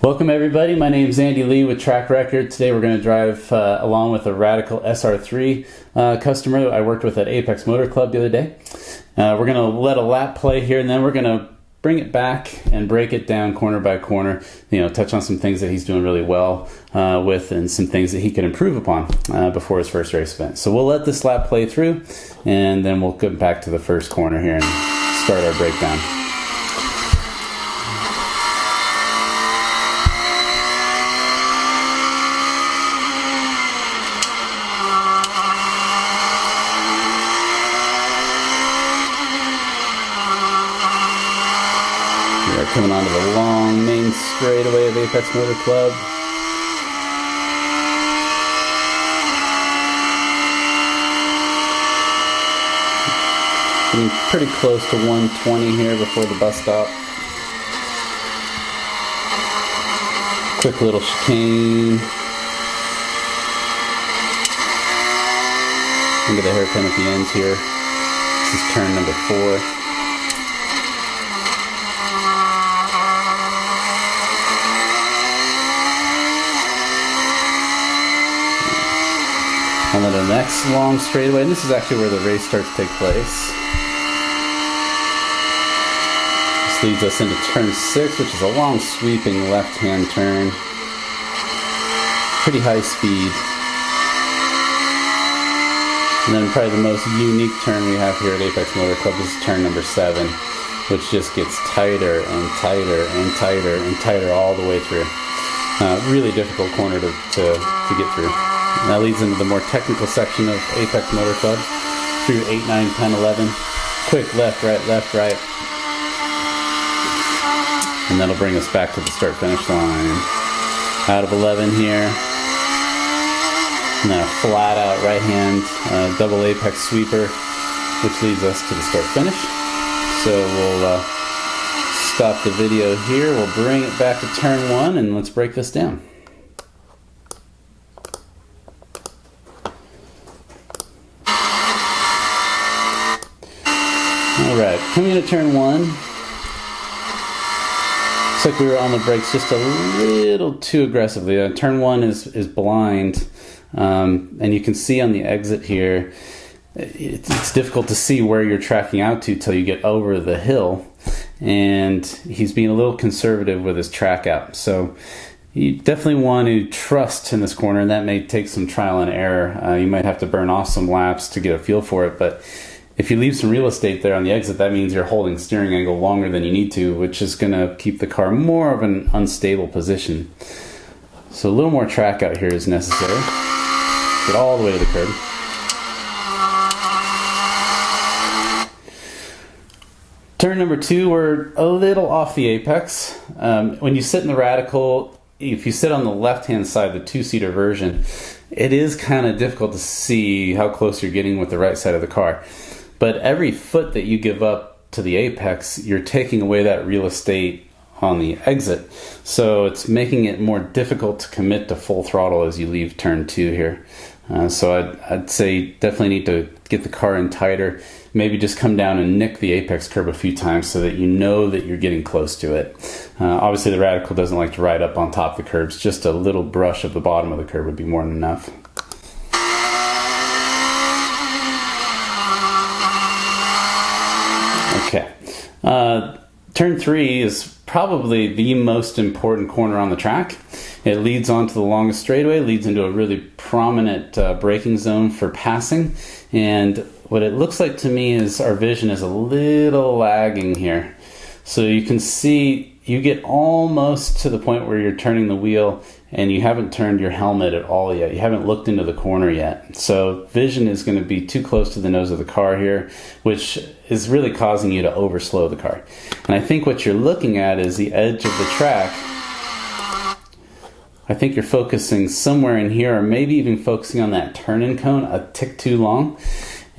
Welcome everybody, my name is Andy Lee with Track Rekord. Today we're going to drive along with a Radical SR3 customer that I worked with at Apex Motor Club the other day. We're going to let a lap play here and then we're going to bring it back and break it down corner by corner, touch on some things that he's doing really well with and some things that he can improve upon before his first race event. So we'll let this lap play through and then we'll come back to the first corner here and start our breakdown. Coming onto the long main straightaway of Apex Motor Club. Getting pretty close to 120 here before the bus stop. Quick little chicane. Into the hairpin at the ends here. This is turn number 4. On to the next long straightaway, and this is actually where the race starts to take place. This leads us into turn 6, which is a long sweeping left-hand turn. Pretty high speed. And then probably the most unique turn we have here at Apex Motor Club is turn number 7, which just gets tighter and tighter and tighter and tighter all the way through. Really difficult corner to get through. And that leads into the more technical section of Apex Motor Club through 8, 9, 10, 11. Quick left, right. And that'll bring us back to the start-finish line. Out of 11 here. And then a flat-out right-hand double Apex sweeper, which leads us to the start-finish. So we'll stop the video here. We'll bring it back to turn 1, and let's break this down. Alright, coming into turn 1, looks like we were on the brakes just a little too aggressively. Turn 1 is blind, and you can see on the exit here, it's difficult to see where you're tracking out to till you get over the hill, and he's being a little conservative with his track out. So you definitely want to trust in this corner, and that may take some trial and error. You might have to burn off some laps to get a feel for it, but if you leave some real estate there on the exit, that means you're holding steering angle longer than you need to, which is going to keep the car more of an unstable position. So a little more track out here is necessary. Get all the way to the curb. Turn number 2, we're a little off the apex. When you sit in the Radical, if you sit on the left-hand side, the 2-seater version, it is kind of difficult to see how close you're getting with the right side of the car. But every foot that you give up to the apex, you're taking away that real estate on the exit. So it's making it more difficult to commit to full throttle as you leave turn 2 here. So I'd say definitely need to get the car in tighter. Maybe just come down and nick the apex curb a few times so that you know that you're getting close to it. Obviously the Radical doesn't like to ride up on top of the curbs. Just a little brush of the bottom of the curb would be more than enough. Okay, turn 3 is probably the most important corner on the track. It leads onto the longest straightaway, leads into a really prominent braking zone for passing, and what it looks like to me is our vision is a little lagging here. So you can see you get almost to the point where you're turning the wheel and you haven't turned your helmet at all yet. You haven't looked into the corner yet. So vision is going to be too close to the nose of the car here, which is really causing you to overslow the car. And I think what you're looking at is the edge of the track. I think you're focusing somewhere in here, or maybe even focusing on that turn-in cone a tick too long.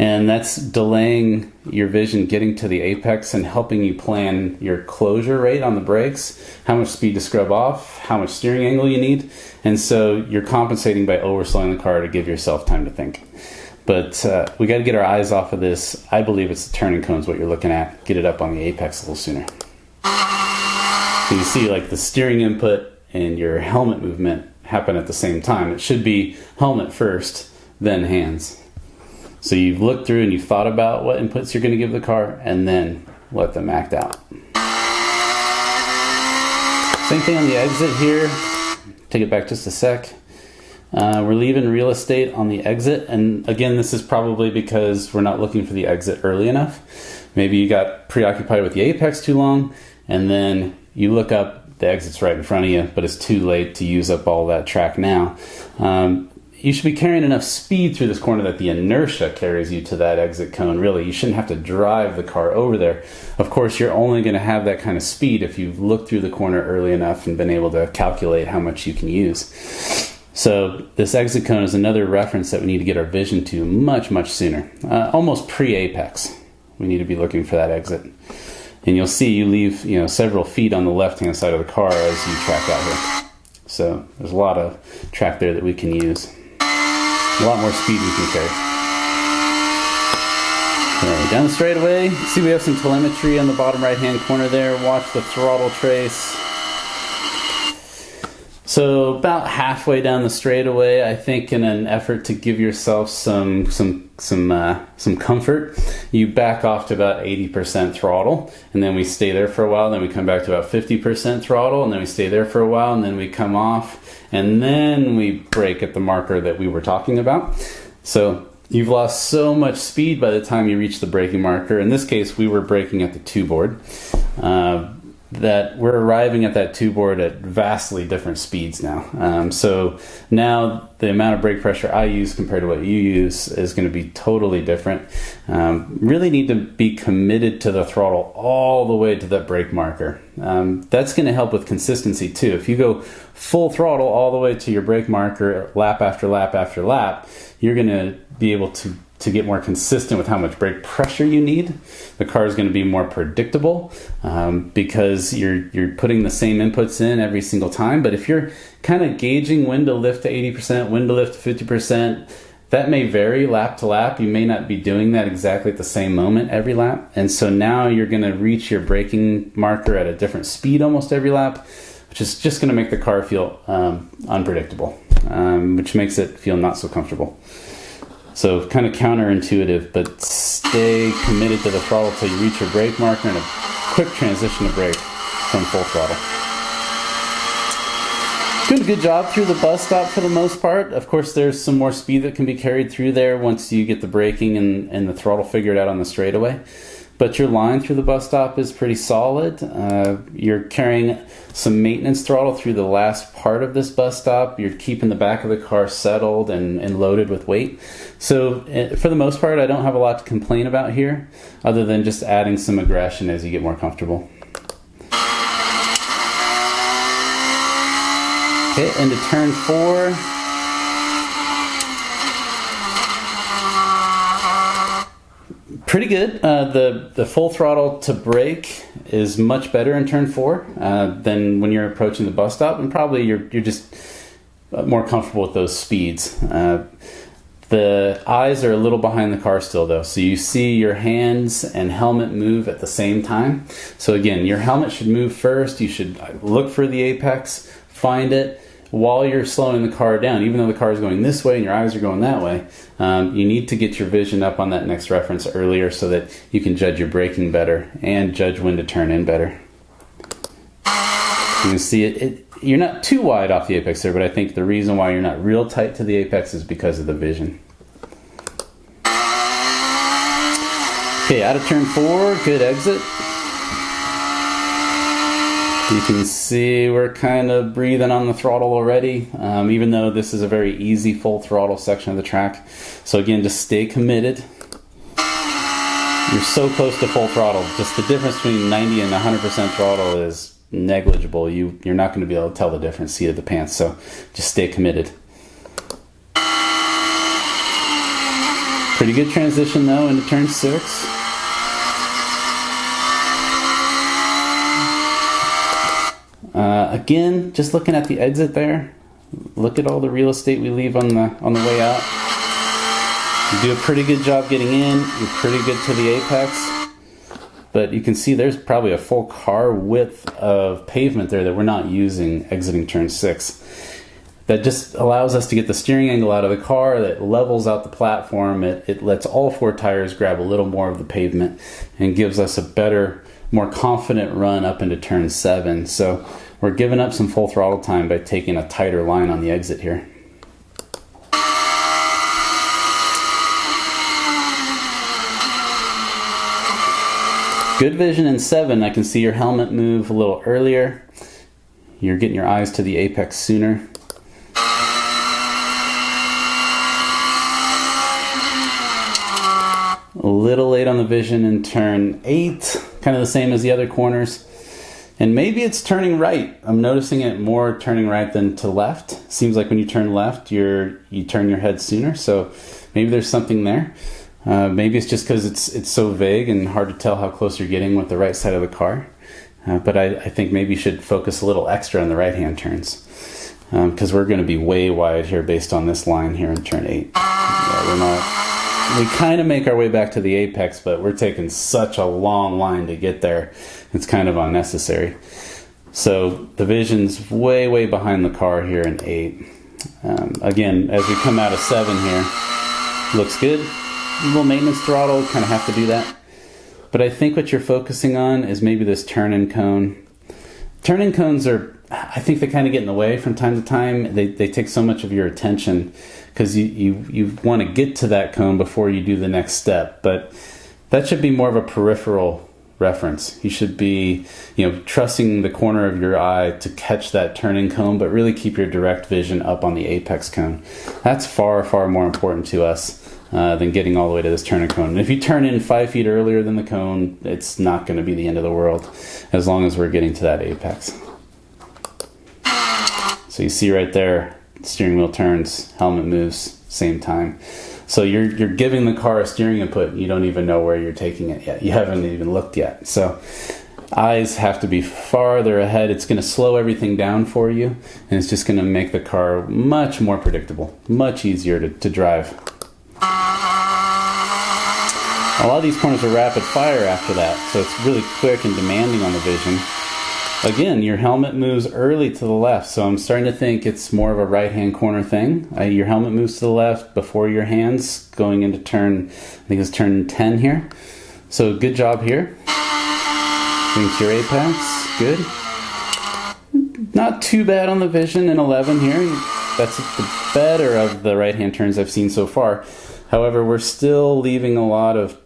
And that's delaying your vision getting to the apex and helping you plan your closure rate on the brakes, how much speed to scrub off, how much steering angle you need. And so you're compensating by overslowing the car to give yourself time to think. But we got to get our eyes off of this. I believe it's the turning cones what you're looking at. Get it up on the apex a little sooner. So you see like the steering input and your helmet movement happen at the same time. It should be helmet first, then hands. So you've looked through and you've thought about what inputs you're going to give the car, and then let them act out. Same thing on the exit here. Take it back just a sec. We're leaving real estate on the exit, and again, this is probably because we're not looking for the exit early enough. Maybe you got preoccupied with the apex too long, and then you look up, the exit's right in front of you, but it's too late to use up all that track now. You should be carrying enough speed through this corner that the inertia carries you to that exit cone. Really, you shouldn't have to drive the car over there. Of course, you're only going to have that kind of speed if you've looked through the corner early enough and been able to calculate how much you can use. So this exit cone is another reference that we need to get our vision to much, much sooner. Almost pre-apex, we need to be looking for that exit. And you'll see you leave several feet on the left-hand side of the car as you track out here. So there's a lot of track there that we can use. A lot more speed we can carry. Okay, down the straightaway. See, we have some telemetry on the bottom right-hand corner there. Watch the throttle trace. So about halfway down the straightaway, I think in an effort to give yourself some comfort, you back off to about 80% throttle, and then we stay there for a while, then we come back to about 50% throttle, and then we stay there for a while, and then we come off, and then we brake at the marker that we were talking about. So you've lost so much speed by the time you reach the braking marker. In this case, we were braking at the 2 board. That we're arriving at that 2 board at vastly different speeds now. So now the amount of brake pressure I use compared to what you use is going to be totally different. Really need to be committed to the throttle all the way to that brake marker. That's going to help with consistency too. If you go full throttle all the way to your brake marker, lap after lap after lap, you're going to be able to get more consistent with how much brake pressure you need. The car is going to be more predictable because you're putting the same inputs in every single time. But if you're kind of gauging when to lift to 80%, when to lift to 50%, that may vary lap to lap. You may not be doing that exactly at the same moment every lap. And so now you're going to reach your braking marker at a different speed almost every lap, which is just going to make the car feel unpredictable, which makes it feel not so comfortable. So kind of counterintuitive, but stay committed to the throttle till you reach your brake marker and a quick transition to brake from full throttle. Doing a good job through the bus stop for the most part. Of course, there's some more speed that can be carried through there once you get the braking and the throttle figured out on the straightaway. But your line through the bus stop is pretty solid. You're carrying some maintenance throttle through the last part of this bus stop. You're keeping the back of the car settled and loaded with weight. So for the most part, I don't have a lot to complain about here, other than just adding some aggression as you get more comfortable. Okay, into turn 4. Pretty good. The full throttle to brake is much better in turn 4 than when you're approaching the bus stop, and probably you're just more comfortable with those speeds. The eyes are a little behind the car still though, so you see your hands and helmet move at the same time. So again, your helmet should move first. You should look for the apex, find it while you're slowing the car down. Even though the car is going this way and your eyes are going that way, you need to get your vision up on that next reference earlier so that you can judge your braking better and judge when to turn in better. You can see you're not too wide off the apex there, but I think the reason why you're not real tight to the apex is because of the vision. Okay, out of turn 4, good exit. You can see we're kind of breathing on the throttle already, even though this is a very easy full throttle section of the track. So again, just stay committed. You're so close to full throttle. Just the difference between 90 and 100% throttle is negligible. You're not going to be able to tell the difference seat of the pants, so just stay committed. Pretty good transition though into turn 6. Again, just looking at the exit there, look at all the real estate we leave on the way out. You do a pretty good job getting in. You're pretty good to the apex. but you can see there's probably a full car width of pavement there that we're not using exiting turn 6. That just allows us to get the steering angle out of the car, that levels out the platform, it lets all 4 tires grab a little more of the pavement and gives us a better, more confident run up into turn 7. So we're giving up some full throttle time by taking a tighter line on the exit here. Good vision in 7. I can see your helmet move a little earlier. You're getting your eyes to the apex sooner. A little late on the vision in turn 8, kind of the same as the other corners. And maybe it's turning right. I'm noticing it more turning right than to left. Seems like when you turn left, you turn your head sooner. So maybe there's something there. Maybe it's just because it's so vague and hard to tell how close you're getting with the right side of the car. But I think maybe you should focus a little extra on the right-hand turns. Because we're going to be way wide here based on this line here in turn 8. Yeah, we kind of make our way back to the apex, but we're taking such a long line to get there. It's kind of unnecessary. So the vision's way, way behind the car here in 8. Again, as we come out of 7 here, looks good. A little maintenance throttle, kind of have to do that. But I think what you're focusing on is maybe this turn-in cone. Turn-in cones are, I think they kind of get in the way from time to time. They take so much of your attention because you want to get to that cone before you do the next step. But that should be more of a peripheral reference. You should be, trusting the corner of your eye to catch that turn-in cone, but really keep your direct vision up on the apex cone. That's far, far more important to us than getting all the way to this turn-in cone. And if you turn in 5 feet earlier than the cone, it's not going to be the end of the world as long as we're getting to that apex. So you see right there, steering wheel turns, helmet moves, same time. So you're giving the car a steering input. You don't even know where you're taking it yet. You haven't even looked yet. So eyes have to be farther ahead. It's going to slow everything down for you, and it's just going to make the car much more predictable, much easier to drive. A lot of these corners are rapid fire after that, so it's really quick and demanding on the vision. Again, your helmet moves early to the left, so I'm starting to think it's more of a right-hand corner thing. Your helmet moves to the left before your hands going into turn, I think it's turn 10 here. So good job here. Bring to your apex, good. Not too bad on the vision in 11 here. That's the better of the right-hand turns I've seen so far. However, we're still leaving a lot of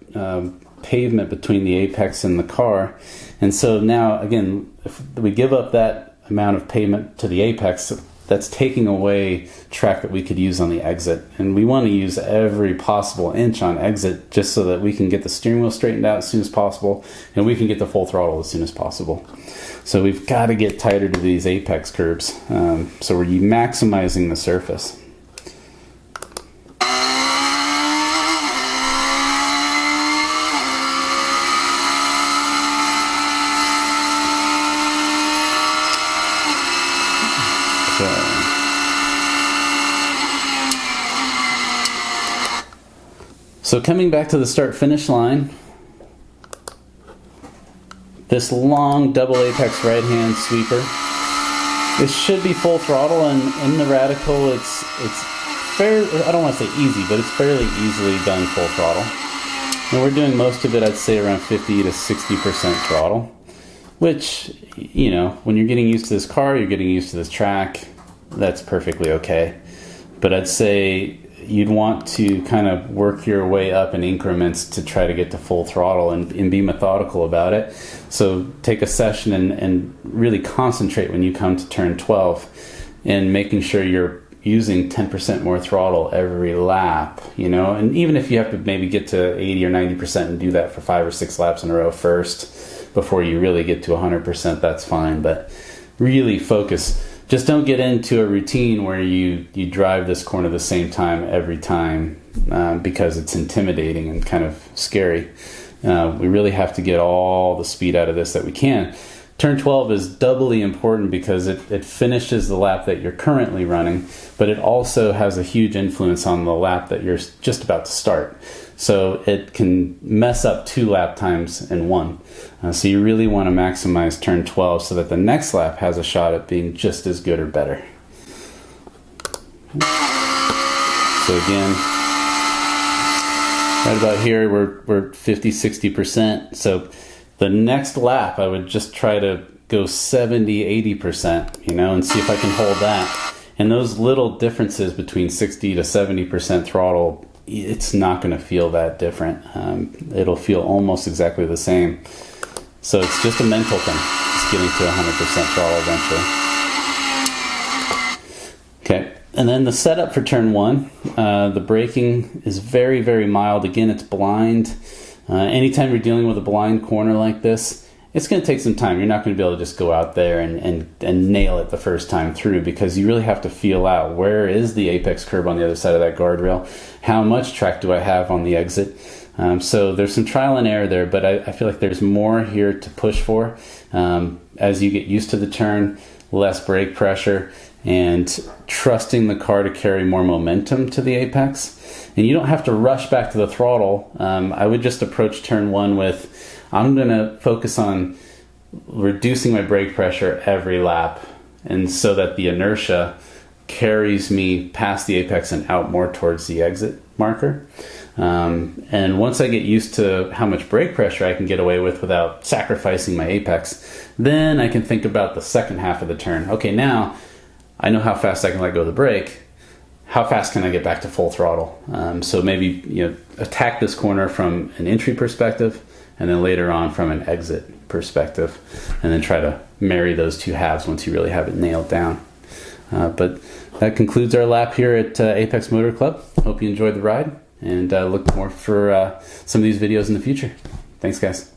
pavement between the apex and the car. And so now, again, if we give up that amount of pavement to the apex, that's taking away track that we could use on the exit. And we want to use every possible inch on exit just so that we can get the steering wheel straightened out as soon as possible and we can get the full throttle as soon as possible. So we've got to get tighter to these apex curbs. So we're maximizing the surface. So coming back to the start-finish line, this long double apex right-hand sweeper, this should be full throttle, and in the Radical, it's fairly, I don't want to say easy, but it's fairly easily done full throttle. And we're doing most of it, I'd say, around 50 to 60% throttle, which, when you're getting used to this car, you're getting used to this track, that's perfectly okay. But I'd say you'd want to kind of work your way up in increments to try to get to full throttle and be methodical about it. So take a session and really concentrate when you come to turn 12 and making sure you're using 10% more throttle every lap, and even if you have to maybe get to 80 or 90% and do that for 5 or 6 laps in a row first before you really get to 100%, that's fine. But really focus. Just don't get into a routine where you drive this corner the same time every time because it's intimidating and kind of scary. We really have to get all the speed out of this that we can. turn 12 is doubly important because it finishes the lap that you're currently running, but it also has a huge influence on the lap that you're just about to start. So it can mess up 2 lap times in one. So you really want to maximize turn 12 so that the next lap has a shot at being just as good or better. So again, right about here, we're 50-60%. So the next lap, I would just try to go 70-80%, you know, and see if I can hold that. And those little differences between 60 to 70% throttle, it's not going to feel that different. It'll feel almost exactly the same. So it's just a mental thing. It's getting to 100% throttle eventually. Okay. And then the setup for turn 1, the braking is very, very mild. Again, it's blind. Anytime you're dealing with a blind corner like this, it's going to take some time. You're not going to be able to just go out there and nail it the first time through, because you really have to feel out, where is the apex curb on the other side of that guardrail? How much track do I have on the exit? So there's some trial and error there, but I feel like there's more here to push for. As you get used to the turn, less brake pressure, and trusting the car to carry more momentum to the apex. And you don't have to rush back to the throttle. I would just approach turn 1 with, I'm going to focus on reducing my brake pressure every lap, and so that the inertia carries me past the apex and out more towards the exit marker. And once I get used to how much brake pressure I can get away with without sacrificing my apex, then I can think about the second half of the turn. Okay, now I know how fast I can let go of the brake. How fast can I get back to full throttle? So maybe, you know, attack this corner from an entry perspective, and then later on from an exit perspective, and then try to marry those two halves once you really have it nailed down. But that concludes our lap here at Apex Motor Club. Hope you enjoyed the ride, and look more for some of these videos in the future. Thanks, guys.